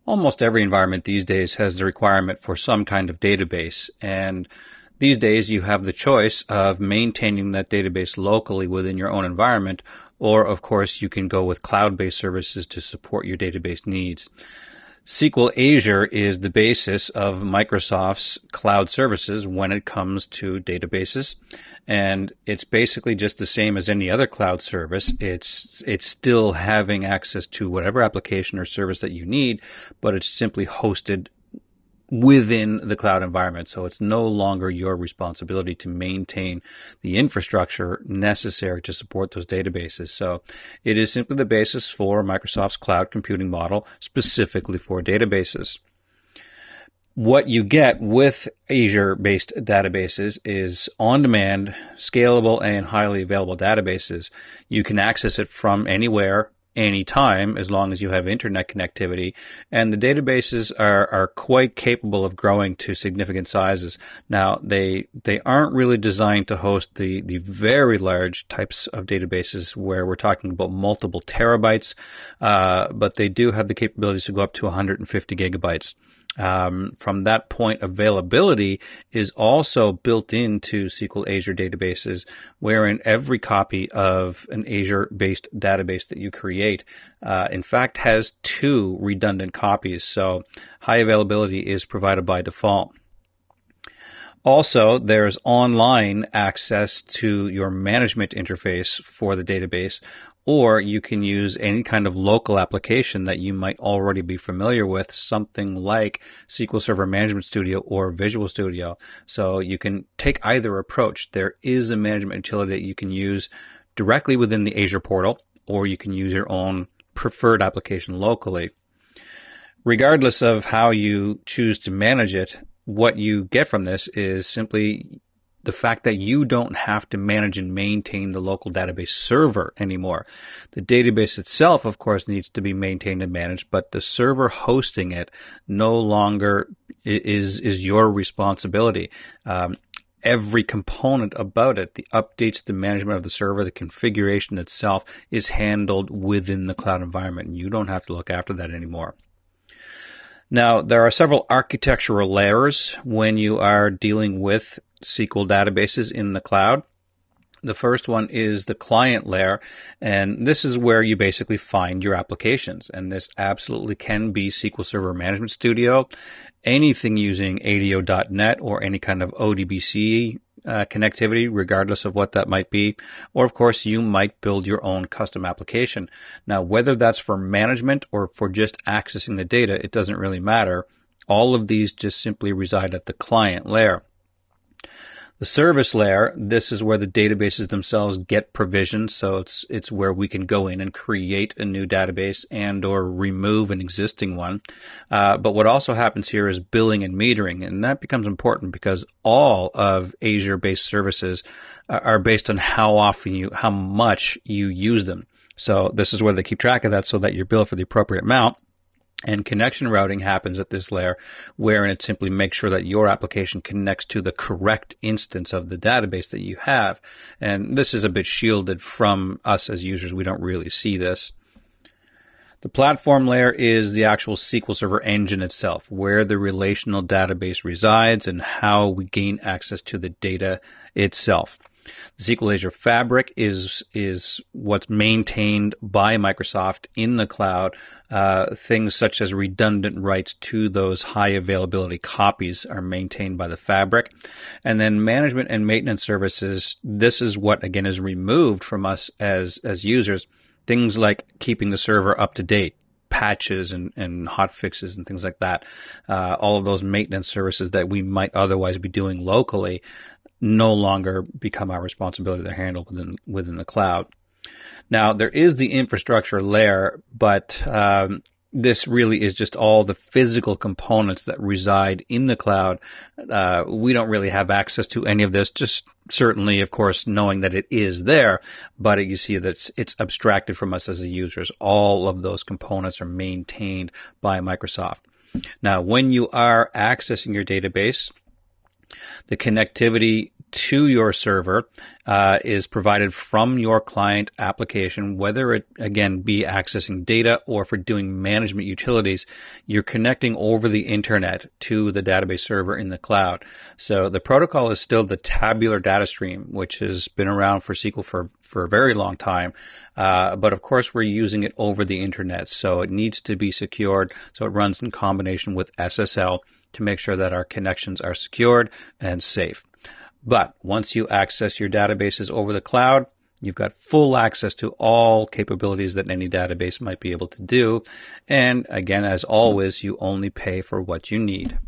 Almost every environment these days has the requirement for some kind of database, and these days you have the choice of maintaining that database locally within your own environment, or of course you can go with cloud-based services to support your database needs. SQL Azure is the basis of Microsoft's cloud services when it comes to databases. And it's basically just the same as any other cloud service. It's still having access to whatever application or service that you need, but it's simply hosted within the cloud environment. So it's no longer your responsibility to maintain the infrastructure necessary to support those databases. So it is simply the basis for Microsoft's cloud computing model specifically for databases. What you get with Azure-based databases is on-demand, scalable, and highly available databases. You can access it from anywhere, anytime, as long as you have internet connectivity. And the databases are quite capable of growing to significant sizes. Now, they aren't really designed to host the very large types of databases where we're talking about multiple terabytes, but they do have the capabilities to go up to 150 gigabytes. From that point, availability is also built into SQL Azure databases, wherein every copy of an Azure-based database that you create, in fact, has two redundant copies. So high availability is provided by default. Also, there's online access to your management interface for the database, or you can use any kind of local application that you might already be familiar with, something like SQL Server Management Studio or Visual Studio. So you can take either approach. There is a management utility that you can use directly within the Azure portal, or you can use your own preferred application locally. Regardless of how you choose to manage it, what you get from this is simply the fact that you don't have to manage and maintain the local database server anymore. The database itself, of course, needs to be maintained and managed, but the server hosting it no longer is your responsibility. Every component about it, the updates, the management of the server, the configuration itself is handled within the cloud environment, and you don't have to look after that anymore. Now, there are several architectural layers when you are dealing with SQL databases in the cloud. The first one is the client layer, and this is where you basically find your applications. And this absolutely can be SQL Server Management Studio, anything using ADO.NET or any kind of ODBC connectivity, regardless of what that might be. Or, of course, you might build your own custom application. Now, whether that's for management or for just accessing the data, it doesn't really matter. All of these just simply reside at the client layer. The service layer, this is where the databases themselves get provisioned, so it's where we can go in and create a new database and or remove an existing one. But what also happens here is billing and metering, and that becomes important because all of Azure-based services are based on how much you use them. So this is where they keep track of that so that you're billed for the appropriate amount. And connection routing happens at this layer, wherein it simply makes sure that your application connects to the correct instance of the database that you have. And this is a bit shielded from us as users. We don't really see this. The platform layer is the actual SQL Server engine itself, where the relational database resides and how we gain access to the data itself. The SQL Azure Fabric is what's maintained by Microsoft in the cloud. Things such as redundant rights to those high availability copies are maintained by the Fabric. And then management and maintenance services, this is what, again, is removed from us as users. Things like keeping the server up to date, patches and hot fixes and things like that. All of those maintenance services that we might otherwise be doing locally no longer become our responsibility to handle within the cloud. Now, there is the infrastructure layer, but this really is just all the physical components that reside in the cloud. We don't really have access to any of this, just certainly, of course, knowing that it is there, but you see that it's abstracted from us as the users. All of those components are maintained by Microsoft. Now, when you are accessing your database, The connectivity to your server is provided from your client application, whether it, again, be accessing data or for doing management utilities. You're connecting over the internet to the database server in the cloud. So the protocol is still the tabular data stream, which has been around for SQL for a very long time. But of course, we're using it over the internet. So it needs to be secured. So it runs in combination with SSL to make sure that our connections are secured and safe. But once you access your databases over the cloud, you've got full access to all capabilities that any database might be able to do. And again, as always, you only pay for what you need.